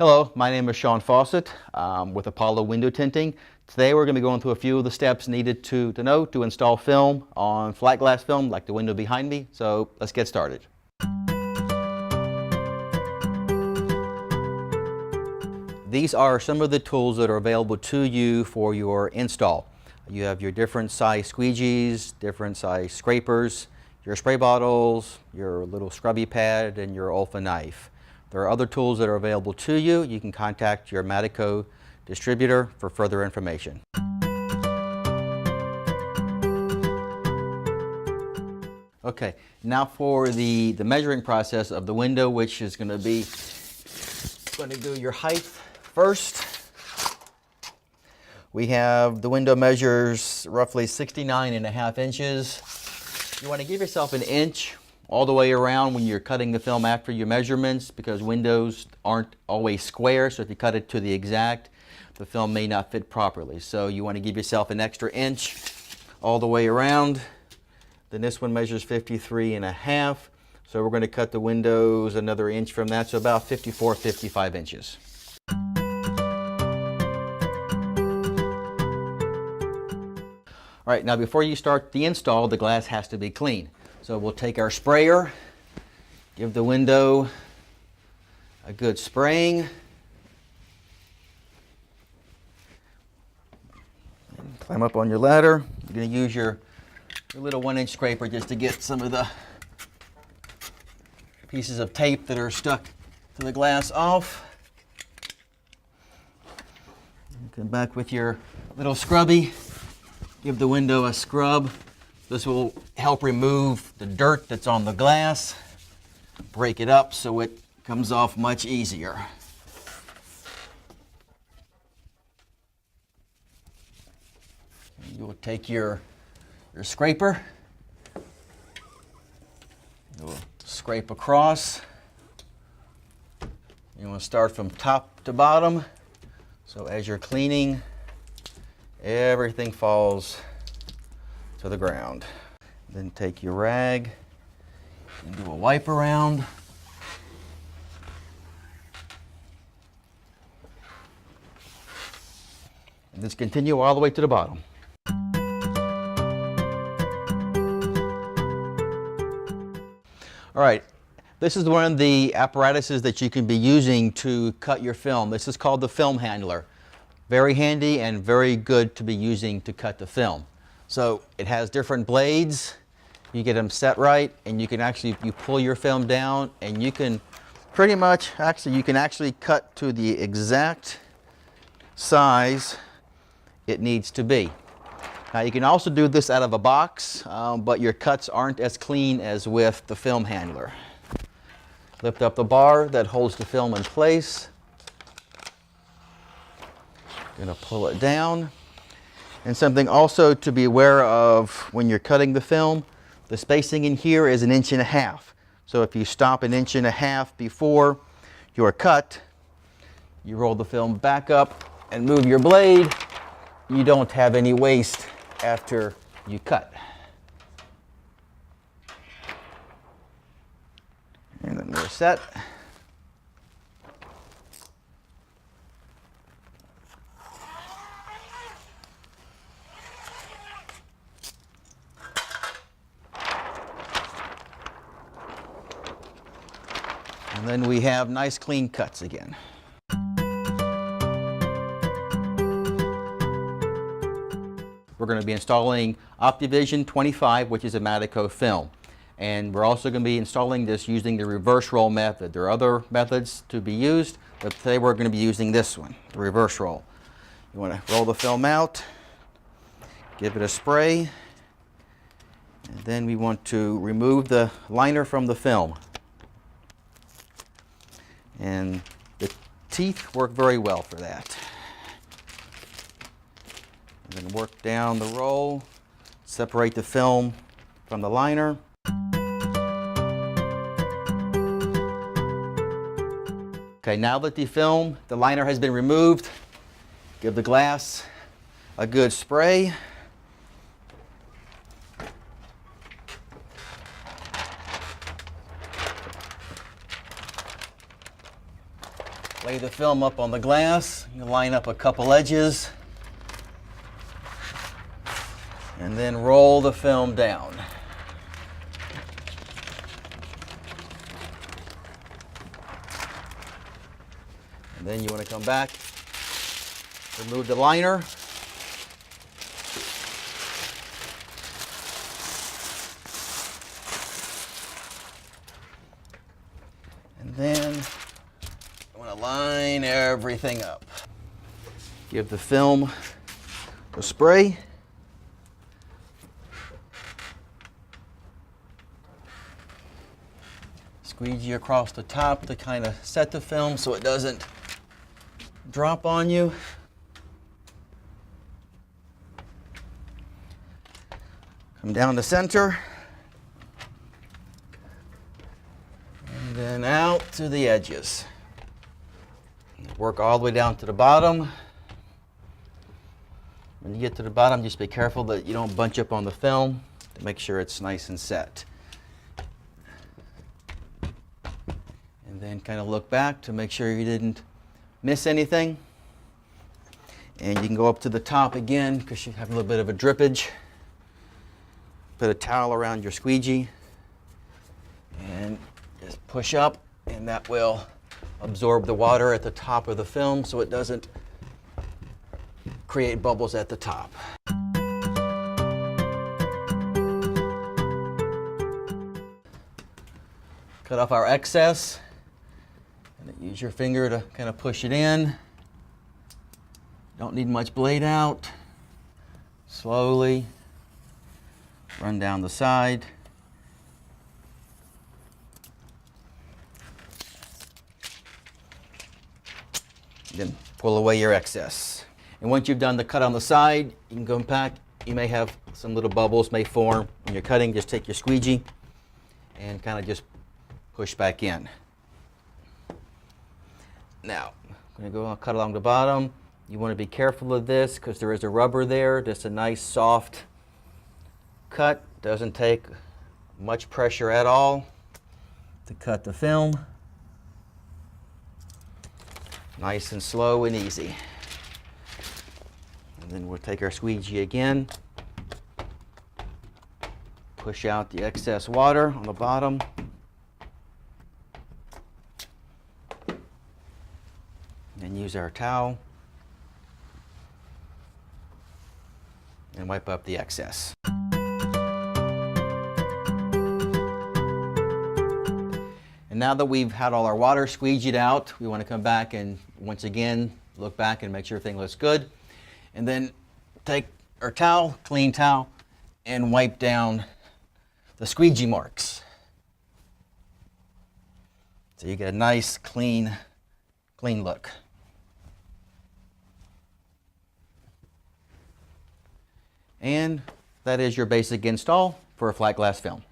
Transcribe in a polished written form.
Hello, my name is Sean Fawcett with Apollo Window Tinting. Today we're going to be going through a few of the steps needed to know to install film on flat glass film like the window behind me. So let's get started. These are some of the tools that are available to you for your install. You have your different size squeegees, different size scrapers, your spray bottles, your little scrubby pad, and your Olfa knife. There are other tools that are available to you. You can contact your Madico distributor for further information. Okay, now for the measuring process of the window, which is going to do your height first. We have the window measures roughly 69.5 inches. You want to give yourself an inch all the way around when you're cutting the film after your measurements, because windows aren't always square, so if you cut it to the exact, the film may not fit properly. So you want to give yourself an extra inch all the way around. Then this one measures 53.5, so we're going to cut the windows another inch from that, so about 54, 55 inches. All right, now before you start the install, the glass has to be clean. So we'll take our sprayer, give the window a good spraying, and climb up on your ladder. You're going to use your little 1-inch scraper just to get some of the pieces of tape that are stuck to the glass off. Come back with your little scrubby, give the window a scrub. This will help remove the dirt that's on the glass, break it up so it comes off much easier. You will take your scraper, you will scrape across. You want to start from top to bottom, so as you're cleaning, everything falls to the ground. Then take your rag and do a wipe around. And just continue all the way to the bottom. All right, this is one of the apparatuses that you can be using to cut your film. This is called the film handler. Very handy and very good to be using to cut the film. So it has different blades. You get them set right, and you can actually, you pull your film down, and you can pretty much, you can actually cut to the exact size it needs to be. Now you can also do this out of a box, but your cuts aren't as clean as with the film handler. Lift up the bar that holds the film in place. Gonna pull it down. And something also to be aware of when you're cutting the film, the spacing in here is 1.5 inches. So if you stop 1.5 inches before your cut, you roll the film back up and move your blade, you don't have any waste after you cut. And then we're set. And then we have nice clean cuts again. We're going to be installing OptiVision 25, which is a Madico film. And we're also going to be installing this using the reverse roll method. There are other methods to be used, but today we're going to be using this one, the reverse roll. You want to roll the film out, give it a spray, and then we want to remove the liner from the film. And the teeth work very well for that. And then work down the roll, separate the film from the liner. Okay, now that the liner has been removed, give the glass a good spray. Lay the film up on the glass. You line up a couple edges. And then roll the film down. And then you want to come back, remove the liner. And then you want to line everything up. Give the film a spray. Squeegee across the top to kind of set the film so it doesn't drop on you. Come down the center. And then out to the edges. Work all the way down to the bottom. When you get to the bottom, just be careful that you don't bunch up on the film to make sure it's nice and set. And then kind of look back to make sure you didn't miss anything. And you can go up to the top again because you have a little bit of a drippage. Put a towel around your squeegee and just push up, and that will absorb the water at the top of the film so it doesn't create bubbles at the top. Cut off our excess. And use your finger to kind of push it in. Don't need much blade out. Slowly run down the side. Then pull away your excess. And once you've done the cut on the side, you can go back. You may have some little bubbles may form when you're cutting. Just take your squeegee and kind of just push back in. Now, I'm going to go cut along the bottom. You want to be careful of this because there is a rubber there. Just a nice soft cut. Doesn't take much pressure at all to cut the film. Nice and slow and easy. And then we'll take our squeegee again. Push out the excess water on the bottom. And use our towel and wipe up the excess. And now that we've had all our water squeegeed out, we want to come back and once again look back and make sure everything looks good. And then take our towel, clean towel, and wipe down the squeegee marks. So you get a nice clean look. And that is your basic install for a flat glass film.